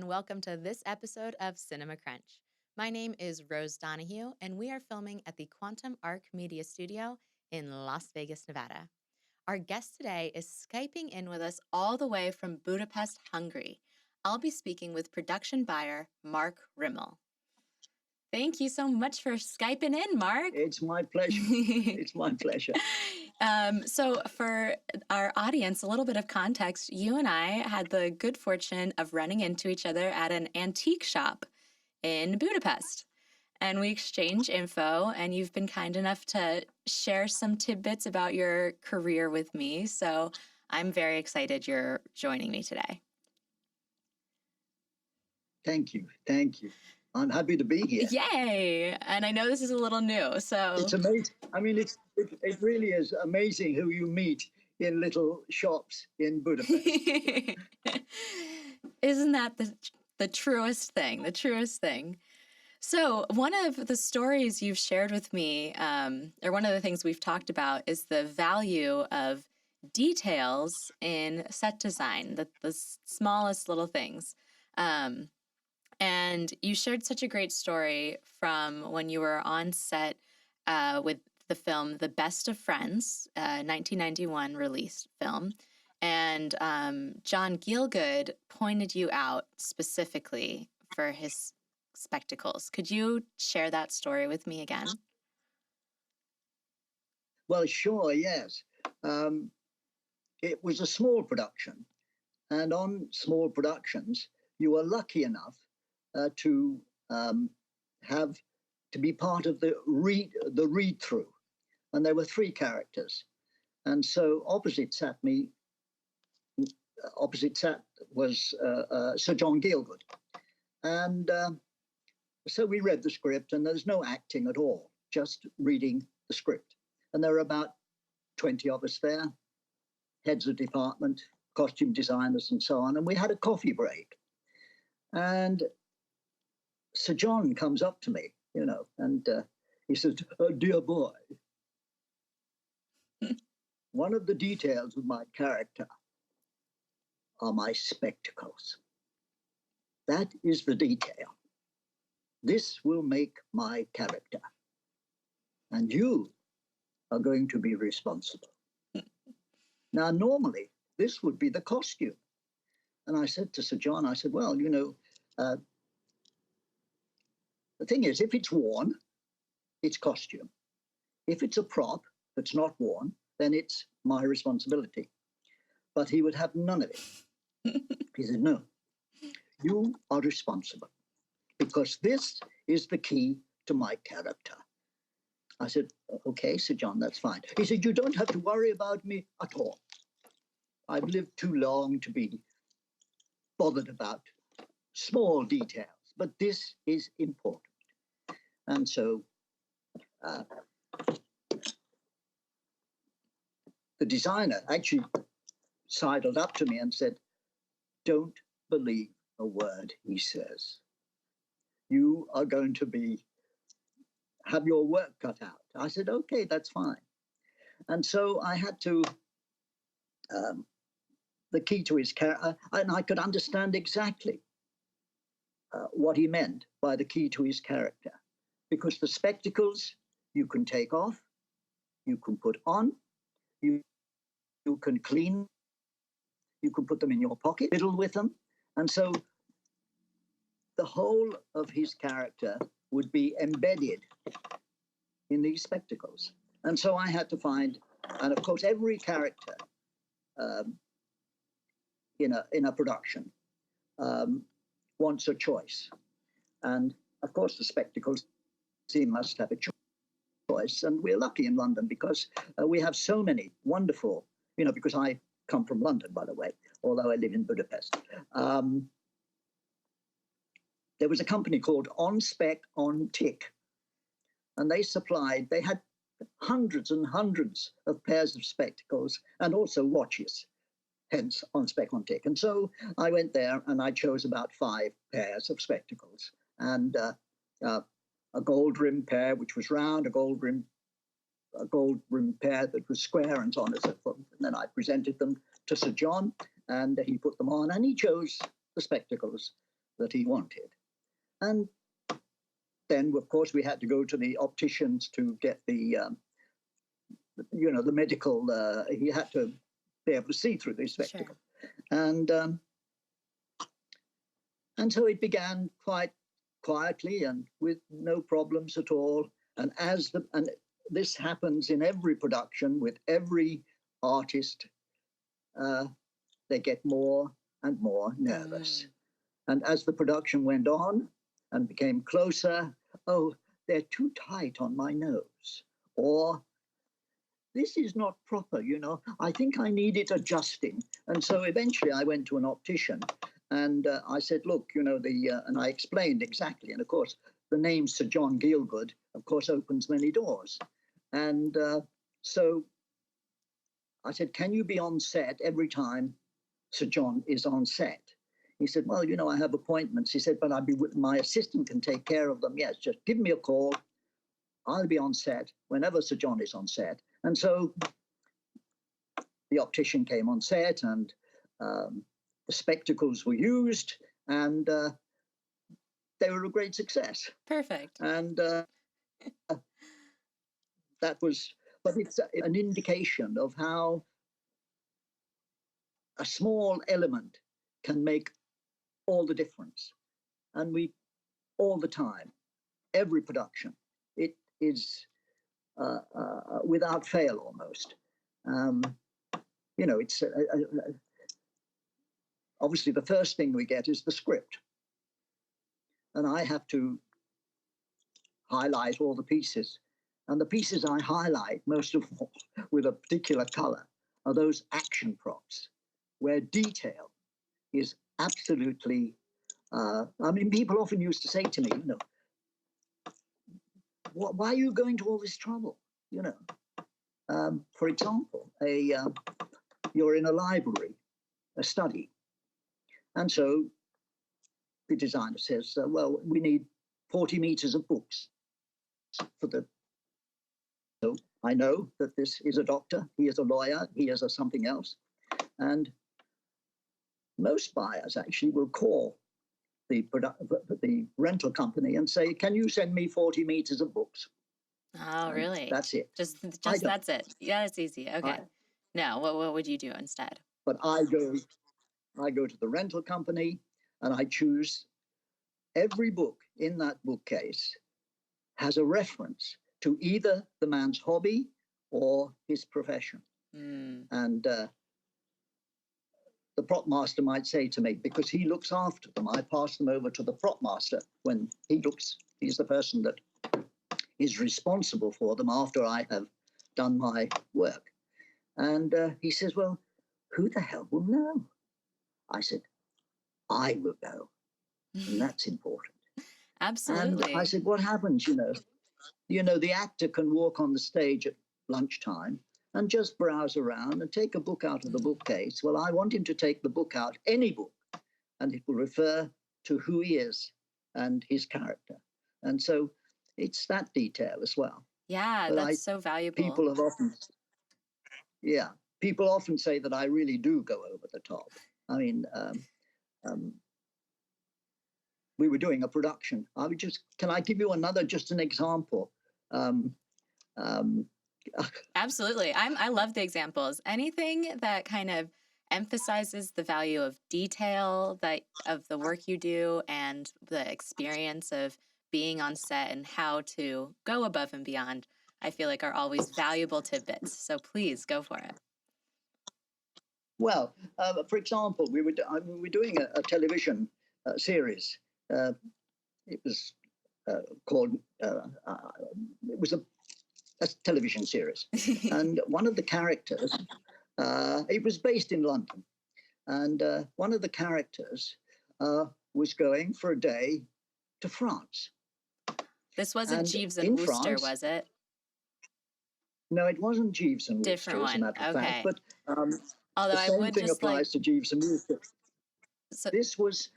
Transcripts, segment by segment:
and welcome to this episode of Cinema Crunch. My name is Rose Donahue, and we are filming at the Quantum Arc Media Studio in Las Vegas, Nevada. Our guest today is Skyping in with us all the way from Budapest, Hungary. I'll be speaking with production buyer Mark Rimmell. Thank you so much for Skyping in, Mark. It's my pleasure. It's my pleasure. So for our audience, a little bit of context, you and I had the good fortune of running into each other at an antique shop in Budapest. And we exchanged info, and you've been kind enough to share some tidbits about your career with me. So I'm very excited you're joining me today. Thank you. Thank you. I'm happy to be here. Yay! And I know this is a little new, so... It's amazing. I mean, it really is amazing who you meet in little shops in Budapest. Isn't that the truest thing, So one of the stories you've shared with me, or one of the things we've talked about, is the value of details in set design, the smallest little things. And you shared such a great story from when you were on set with the film The Best of Friends, 1991 released film. And John Gielgud pointed you out specifically for his spectacles. Could you share that story with me again? Well, sure, yes. It was a small production. And on small productions, you were lucky enough to be part of the read-through. And there were three characters. And so opposite was Sir John Gielgud. And so we read the script, and there's no acting at all, just reading the script. And there were about 20 of us there, heads of department, costume designers, and so on. And we had a coffee break. And Sir John comes up to me, and he says, "Oh, dear boy, one of the details of my character are my spectacles. That is the detail. This will make my character. And you are going to be responsible." Now, normally, this would be the costume. And I said to Sir John, well, the thing is, if it's worn, it's costume. If it's a prop that's not worn, then it's my responsibility. But he would have none of it. He said, "No, you are responsible because this is the key to my character." I said, "Okay, Sir John, that's fine." He said, "You don't have to worry about me at all. I've lived too long to be bothered about small details, but this is important." And so the designer actually sidled up to me and said, "Don't believe a word he says. You are going to have your work cut out." I said, "Okay, that's fine." And so I had to, the key to his character, and I could understand exactly what he meant by the key to his character. Because the spectacles you can take off, you can put on, you can clean, you can put them in your pocket, fiddle with them. And so the whole of his character would be embedded in these spectacles. And so I had to find, and of course, every character in a production wants a choice. And of course, the spectacles, he must have a choice. And we're lucky in London because we have so many wonderful, because I come from London, by the way, although I live in Budapest. There was a company called On Spec On Tick, and they had hundreds and hundreds of pairs of spectacles and also watches, hence On Spec On Tick. And so I went there and I chose about 5 pairs of spectacles, and a gold rim pair, which was round, a gold rim pair that was square, and so on and so forth. And then I presented them to Sir John, and he put them on, and he chose the spectacles that he wanted. And then, of course, we had to go to the opticians to get the medical, he had to be able to see through the spectacle. Sure. And so it began quite quietly and with no problems at all. And this happens in every production with every artist, they get more and more nervous. And as the production went on and became closer, oh, they're too tight on my nose. Or this is not proper, I think I need it adjusting. And so eventually I went to an optician and I said, look, and I explained exactly. And of course, the name Sir John Gielgud, of course, opens many doors. And so I said, can you be on set every time Sir John is on set? He said, well, I have appointments. He said, but my assistant can take care of them. Yes, just give me a call. I'll be on set whenever Sir John is on set. And so the optician came on set and the spectacles were used and they were a great success. Perfect. And but it's an indication of how a small element can make all the difference. And all the time, every production, it is without fail almost. It's obviously the first thing we get is the script. And I have to highlight all the pieces. And the pieces I highlight most of all with a particular color are those action props where detail is absolutely, people often used to say to me, why are you going to all this trouble? For example, you're in a library, a study. And so the designer says, well, we need 40 meters of books for the. So I know that this is a doctor, he is a lawyer, he is a something else. And most buyers actually will call the rental company and say, can you send me 40 meters of books? Oh, really? That's it. Just that's it. Yeah, it's easy. Okay. No, what would you do instead? But I go to the rental company and I choose every book in that bookcase has a reference to either the man's hobby or his profession. And the prop master might say to me, because he looks after them, I pass them over to the prop master when he's the person that is responsible for them after I have done my work. And he says, well, who the hell will know? I said, I will know. And that's important. Absolutely. And I said, what happens, the actor can walk on the stage at lunchtime and just browse around and take a book out of the bookcase. Well, I want him to take the book out, any book, and it will refer to who he is and his character. And so it's that detail as well. Yeah, but that's so valuable. People often say that I really do go over the top. I mean, we were doing a production. Can I give you just an example? Absolutely. I love the examples. Anything that kind of emphasizes the value of detail of the work you do and the experience of being on set and how to go above and beyond, I feel like are always valuable tidbits. So please go for it. Well, for example, we were doing a television series. It was called, it was a television series. And one of the characters, it was based in London. And one of the characters was going for a day to France. This wasn't Jeeves and Wooster, was it? No, it wasn't Jeeves and Wooster, different one. As a matter of fact. But although the same I would thing just applies to Jeeves and Wooster. So, this was,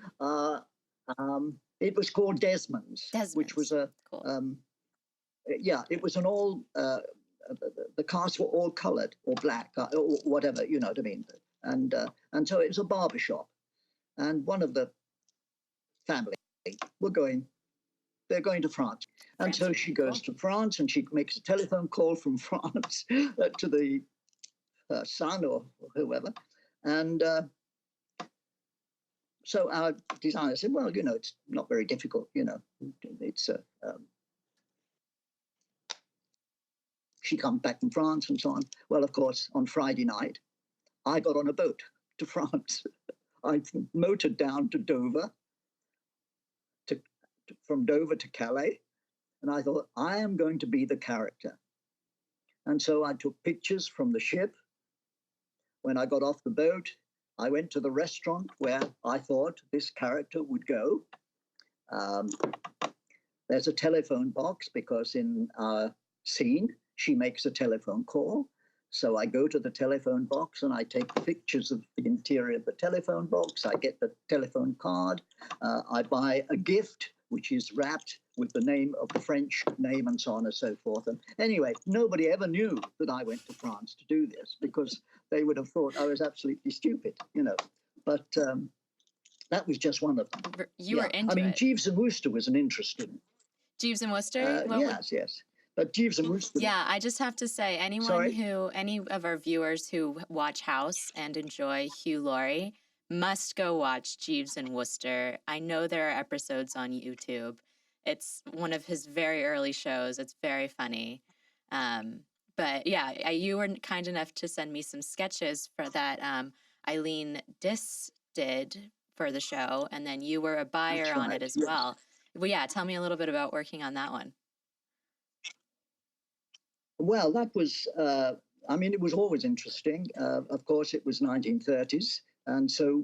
it was called Desmonds, which was a, cool. It was an all, the casts were all coloured or black or whatever, you know what I mean. And so it was a barber shop. And one of the family they're going to France. And so she goes to France and she makes a telephone call from France to the son or whoever. And so our designer said, well, it's not very difficult, it's she comes back from France and so on. Well, of course, on Friday night, I got on a boat to France. I motored down to Dover, from Dover to Calais, and I thought, I am going to be the character. And so I took pictures from the ship. When I got off the boat, I went to the restaurant where I thought this character would go. There's a telephone box because in our scene, she makes a telephone call. So I go to the telephone box and I take pictures of the interior of the telephone box. I get the telephone card. I buy a gift, which is wrapped with the name of the French name and so on and so forth. And anyway, nobody ever knew that I went to France to do this because they would have thought I was absolutely stupid, But that was just one of them. You were into it. Jeeves and Wooster was an interesting. Jeeves and Wooster? Yes. But Jeeves and Wooster. Yeah, I just have to say, any of our viewers who watch House and enjoy Hugh Laurie must go watch Jeeves and Wooster. I know there are episodes on YouTube. It's one of his very early shows. It's very funny. But yeah, you were kind enough to send me some sketches for that Eileen Diss did for the show, and then you were a buyer on it as well. Well, yeah, tell me a little bit about working on that one. Well, that was, it was always interesting. Of course, it was 1930s. And so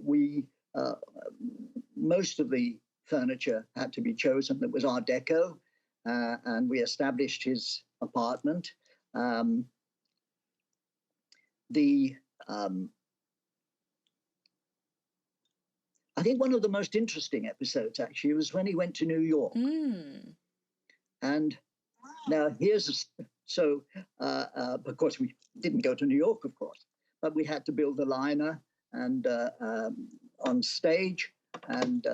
most of the furniture had to be chosen that was Art Deco. And we established his apartment. I think one of the most interesting episodes, actually, was when he went to New York. And now of course, we didn't go to New York, of course, but we had to build a liner and on stage. And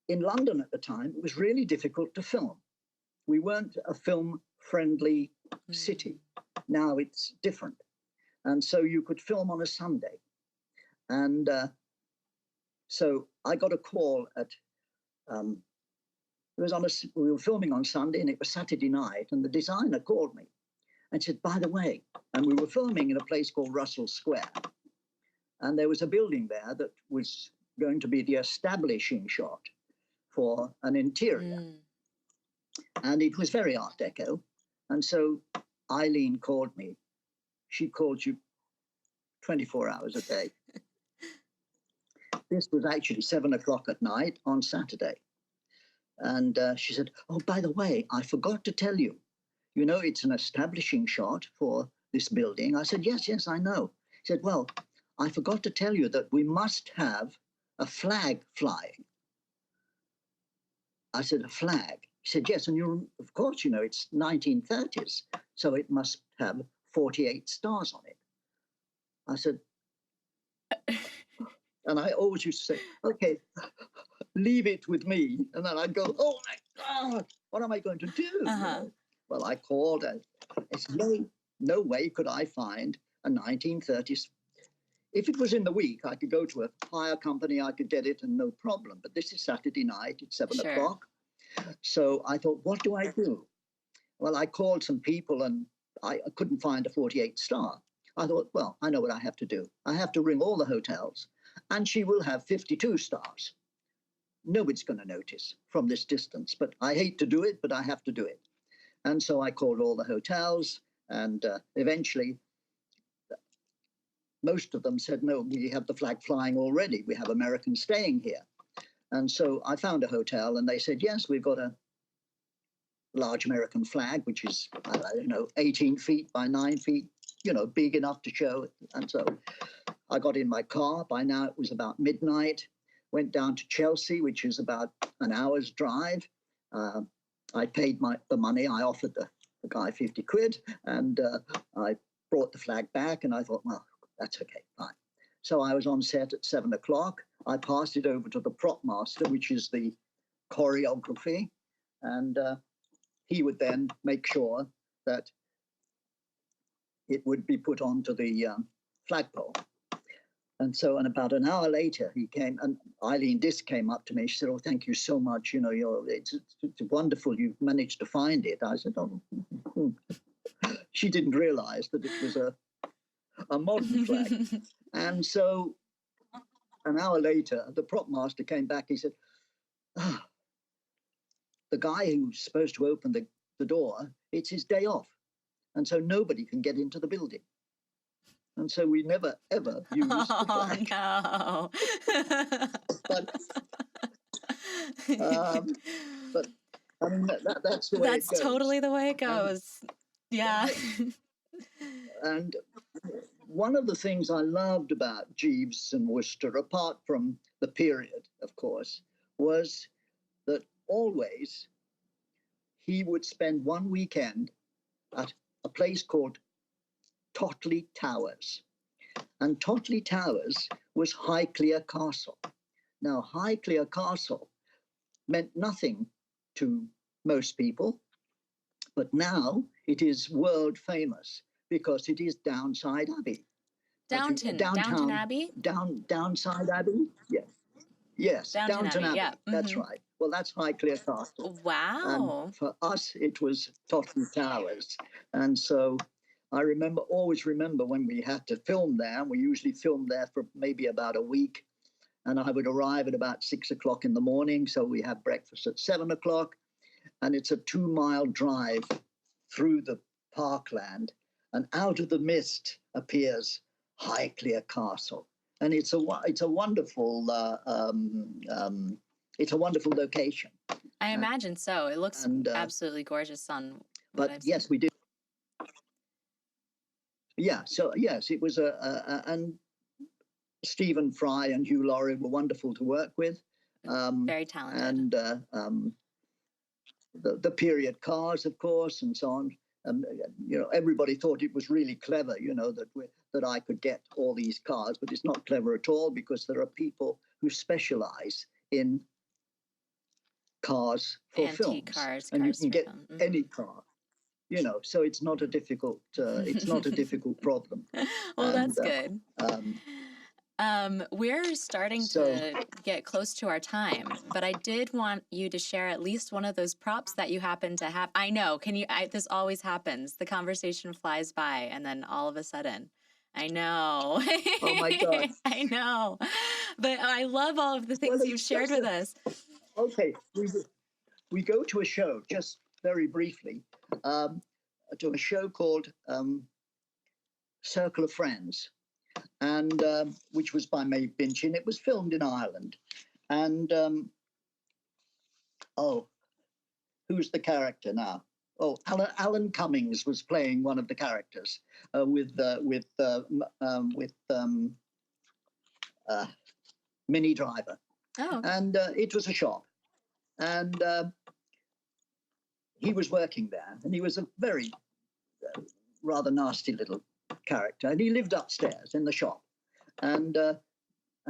in London at the time, it was really difficult to film. We weren't a film-friendly city. Now it's different. And so you could film on a Sunday. And so I got a call at, we were filming on Sunday and it was Saturday night, and the designer called me and said, by the way, and we were filming in a place called Russell Square. And there was a building there that was going to be the establishing shot for an interior. And it was very Art Deco. And so Eileen called me. She called you 24 hours a day. This was actually 7 o'clock at night on Saturday. And she said, oh, by the way, I forgot to tell you, it's an establishing shot for this building. I said, yes, I know. She said, well, I forgot to tell you that we must have a flag flying. I said, a flag? She said, yes, and of course, it's 1930s, so it must have 48 stars on it. I said, and I always used to say, okay, leave it with me. And then I'd go, oh my God, what am I going to do? Well, I called and it's no way could I find a 1930s. If it was in the week, I could go to a hire company, I could get it and no problem. But this is Saturday night, it's 7 o'clock. So I thought, what do I do? Well, I called some people and I couldn't find a 48 star. I thought, well, I know what I have to do. I have to ring all the hotels and she will have 52 stars. Nobody's going to notice from this distance, but I hate to do it, but I have to do it. And so I called all the hotels and eventually most of them said, no, we have the flag flying already. We have Americans staying here. And so I found a hotel and they said, yes, we've got a large American flag, which is, I don't know, 18 feet by 9 feet, big enough to show. And so I got in my car. By now it was about midnight, went down to Chelsea, which is about an hour's drive. I paid the money. I offered the guy 50 quid and I brought the flag back and I thought, well, that's okay, fine. So I was on set at 7 o'clock. I passed it over to the prop master, which is the choreography, and he would then make sure that it would be put onto the flagpole. And so, and about an hour later, he came, and Eileen Diss came up to me. She said, "Oh, thank you so much. You know, it's wonderful you've managed to find it." I said, "Oh." She didn't realize that it was a modern flag. And so an hour later, the prop master came back. He said, the guy who's supposed to open the door, it's his day off. And so nobody can get into the building. And so we never, ever used the flag. No. But I mean, that's the way it goes. That's totally the way it goes. Yeah. And one of the things I loved about Jeeves and Wooster, apart from the period, of course, was that always he would spend one weekend at a place called Totley Towers. And Totley Towers was Highclere Castle. Now, Highclere Castle meant nothing to most people, but now it is world famous because it is Downside Abbey. Downton Abbey? Downside Abbey? Yes. Yes, Downton Abbey. Yeah. That's right. Well, that's Highclere Castle. Wow. And for us, it was Totley Towers. And so I always remember when we had to film there, and we usually filmed there for maybe about a week. And I would arrive at about 6 o'clock in the morning. So we have breakfast at 7 o'clock. And it's a 2-mile drive through the parkland. And out of the mist appears Highclere Castle. And it's a wonderful location. I imagine so. It looks absolutely gorgeous on. But yes, we did. Yeah. So yes, it was and Stephen Fry and Hugh Laurie were wonderful to work with. Very talented. And the period cars, of course, and so on. You know, everybody thought it was really clever, you know, that I could get all these cars, but it's not clever at all because there are people who specialize in cars for Antique films, cars, and you cars can for get film. any car, you know. So it's not a difficult problem. Well, that's good. We're starting to get close to our time, but I did want you to share at least one of those props that you happen to have. I know, this always happens. The conversation flies by and then all of a sudden, I know. Oh my God. I know. But I love all of the things you've shared with us. Okay. We go to a show, just very briefly, to a show called Circle of Friends, and which was by Maeve Binchy. It was filmed in Ireland. And who's the character now? Oh, Alan Cummings was playing one of the characters with Minnie Driver. Oh. And it was a shop, and he was working there, and he was a very rather nasty little character, and he lived upstairs in the shop, and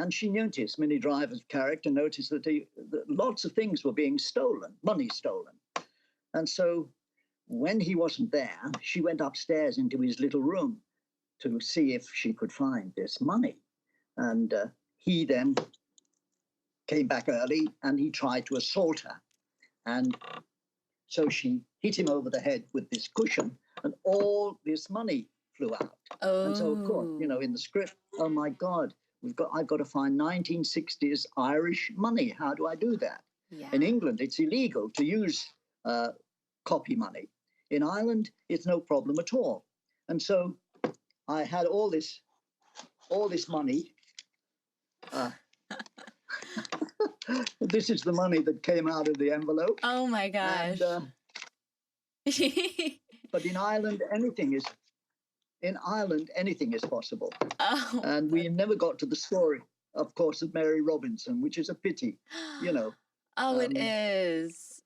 she noticed, Minnie Driver's character noticed that lots of things were being stolen, money stolen, and so when he wasn't there, she went upstairs into his little room to see if she could find this money, and he then came back early, and he tried to assault her, and so she hit him over the head with this cushion, and all this money flew out. Oh. And so, of course, you know, in the script, oh my God, I've got to find 1960s Irish money. How do I do that? Yeah. In England, it's illegal to use copy money. In Ireland, it's no problem at all. And so I had all this money. This is the money that came out of the envelope. Oh my gosh. And, but in Ireland, anything is possible. Oh. And we never got to the story, of course, of Mary Robinson, which is a pity, you know. Oh, it is.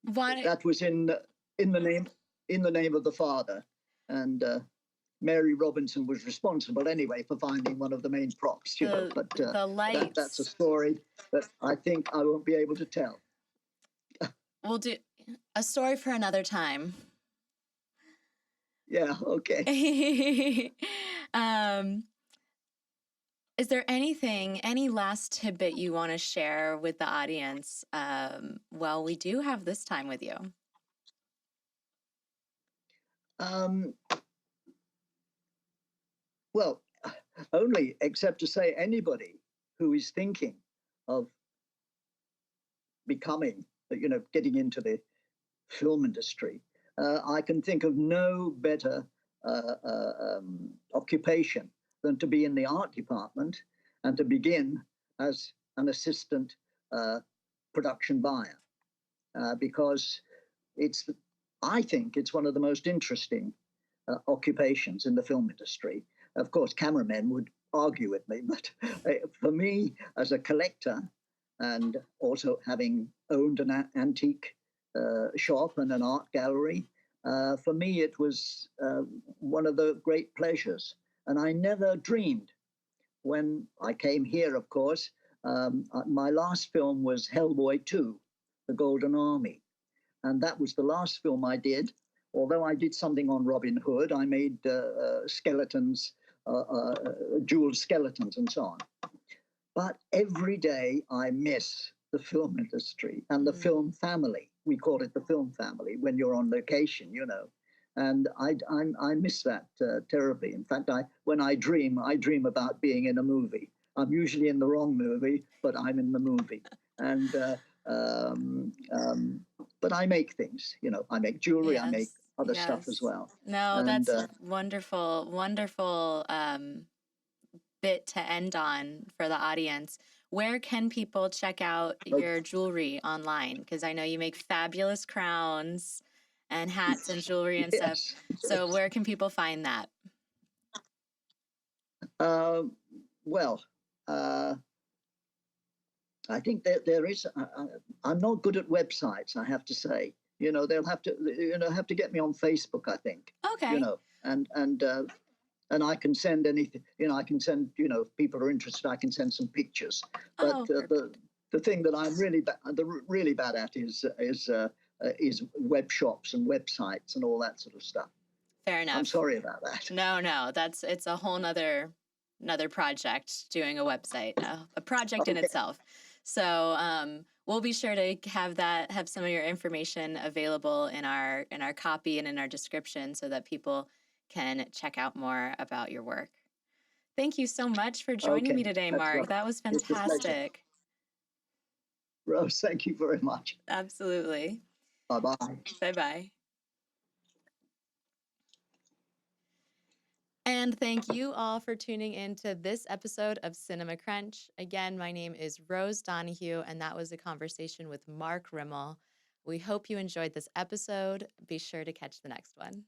That was in the name of the Father, and Mary Robinson was responsible anyway for finding one of the main props, you know. But the lights. that's a story that I think I won't be able to tell. We'll do a story for another time. Yeah, okay. Is there any last tidbit you want to share with the audience? Well, we do have this time with you. Well, only except to say anybody who is thinking of becoming, you know, getting into the film industry, I can think of no better occupation than to be in the art department and to begin as an assistant production buyer, because I think it's one of the most interesting occupations in the film industry. Of course, cameramen would argue with me, but for me, as a collector, and also having owned an antique shop and an art gallery, for me it was one of the great pleasures. And I never dreamed when I came here, of course, my last film was Hellboy 2, The Golden Army. And that was the last film I did. Although I did something on Robin Hood, I made skeletons, jeweled skeletons and so on. But every day I miss the film industry and the film family. We call it the film family when you're on location, you know. And I miss that terribly. In fact, when I dream about being in a movie. I'm usually in the wrong movie, but I'm in the movie. And but I make things, you know. I make jewelry. Yes, I make other stuff as well. No, and that's wonderful, wonderful bit to end on for the audience. Where can people check out your jewelry online? Because I know you make fabulous crowns and hats and jewelry and stuff. So where can people find that? Well, I think that there is. I'm not good at websites, I have to say. You know, they'll have to get me on Facebook, I think. Okay. You know, and I can send anything. You know, I can send. You know, if people are interested, I can send some pictures. But the thing that I'm really bad at is web shops and websites and all that sort of stuff. Fair enough. I'm sorry about that. No, it's a whole nother project, doing a website, a project in itself. So we'll be sure to have some of your information available in our copy and in our description so that people can check out more about your work. Thank you so much for joining me today, Mark. Right. That was fantastic. Rose, thank you very much. Absolutely. Bye-bye. Bye-bye. And thank you all for tuning in to this episode of Cinema Crunch. Again, my name is Rose Donahue, and that was a conversation with Mark Rimmell. We hope you enjoyed this episode. Be sure to catch the next one.